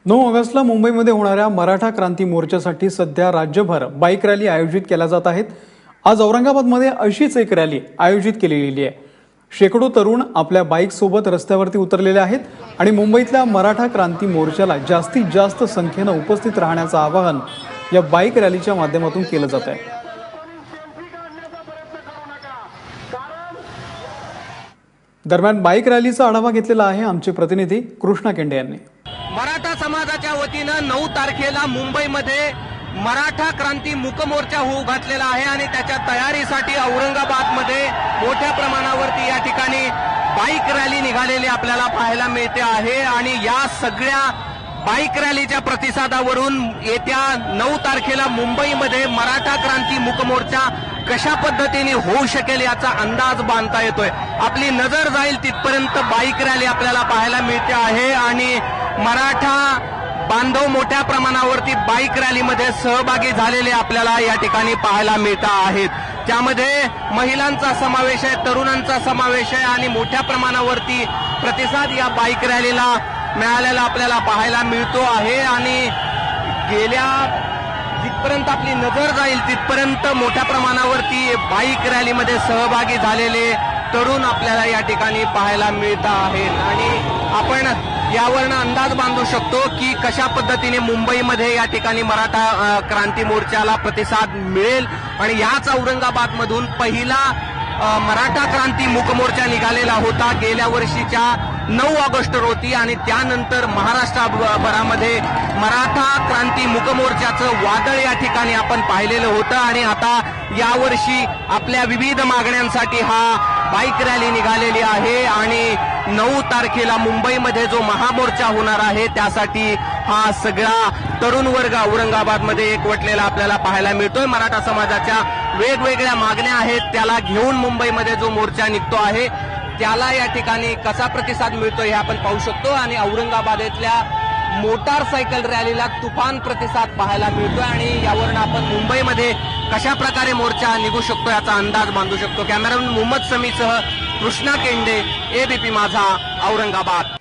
9 ऑगस्टला मुंबईमध्ये होणाऱ्या मराठा क्रांती मोर्चासाठी सध्या राज्यभर बाईक रॅली आयोजित केल्या जात आहेत। आज औरंगाबादमध्ये अशीच एक रॅली आयोजित केलेली आहे। शेकडो तरुण आपल्या बाईक सोबत रस्त्यावरती उतरलेले आहेत आणि मुंबईतल्या मराठा क्रांती मोर्चाला जास्तीत जास्त संख्येने उपस्थित राहण्याचं आवाहन या बाईक रॅलीच्या माध्यमातून केलं जात आहे। दरम्यान बाईक रॅलीचा आढावा घेतलेला आहे आमचे प्रतिनिधी कृष्णा केंडे यांनी। मराठा समाजाच्या वतीनं 9 तारखेला मुंबईमध्ये मराठा क्रांती मूक मोर्चा होऊ घातलेला आहे आणि त्याच्या तयारीसाठी औरंगाबादमध्ये मोठ्या प्रमाणावरती या ठिकाणी बाईक रॅली निघालेली आपल्याला पाहायला मिळते आहे। आणि या सगळ्या बाईक रॅलीच्या प्रतिसादावरून येत्या 9 तारखेला मुंबईमध्ये मराठा क्रांती मूक मोर्चा कशा पद्धतीने होऊ शकेल याचा अंदाज बांधता येतोय। आपली नजर जाईल तिथपर्यंत बाईक रॅली आपल्याला पाहायला मिळते आहे आणि मराठा बांधव मोठ्या प्रमाणावरती बाईक रॅलीमध्ये सहभागी झालेले आपल्याला या ठिकाणी पाहायला मिळत आहेत। त्यामध्ये महिलांचा समावेश आहे, तरुणांचा समावेश आहे आणि मोठ्या प्रमाणावरती प्रतिसाद या बाईक रॅलीला मिळालेला आपल्याला पाहायला मिळतो आहे। आणि गेल्या जिथपर्यंत आपली नजर जाईल तिथपर्यंत मोठ्या प्रमाणावरती बाईक रॅलीमध्ये सहभागी झालेले तरुण आपल्याला या ठिकाणी पाहायला मिळत आहेत आणि आपण यावरनं अंदाज बांधू शकतो की कशा पद्धतीने मुंबईमध्ये या ठिकाणी मराठा क्रांती मोर्चाला प्रतिसाद मिळेल। आणि याच औरंगाबादमधून पहिला मराठा क्रांती मूक मोर्चा निघालेला होता गेल्या वर्षीच्या 9 ऑगस्ट रोजी आणि त्यानंतर महाराष्ट्रभरामध्ये मराठा क्रांती मूक मोर्चाचं वादळ या ठिकाणी आपण पाहिलेलं होतं आणि आता यावर्षी आपल्या विविध मागण्यांसाठी हा बाईक रॅली निघालेली आहे आणि 9 तारखेला मुंबईमध्ये जो महामोर्चा होणार आहे त्यासाठी हा सगळा तरुण वर्ग औरंगाबादमध्ये एकवटलेला आपल्याला पाहायला मिळतोय। मराठा समाजाच्या वेगवेगळ्या मागण्या आहेत त्याला घेऊन मुंबईमध्ये जो मोर्चा निघतो आहे त्याला या ठिकाणी कसा प्रतिसाद मिळतो हे आपण पाहू शकतो आणि औरंगाबादेतल्या मोटारसायकल रॅलीला तुफान प्रतिसाद पाहायला मिळतोय आणि यावरून आपण मुंबईमध्ये कशा प्रकारे मोर्चा निघू शकतो याचा अंदाज बांधू शकतो। कॅमेरामॅन मोहम्मद समीसह कृष्णा केंडे, एबीपी माझा, औरंगाबाद।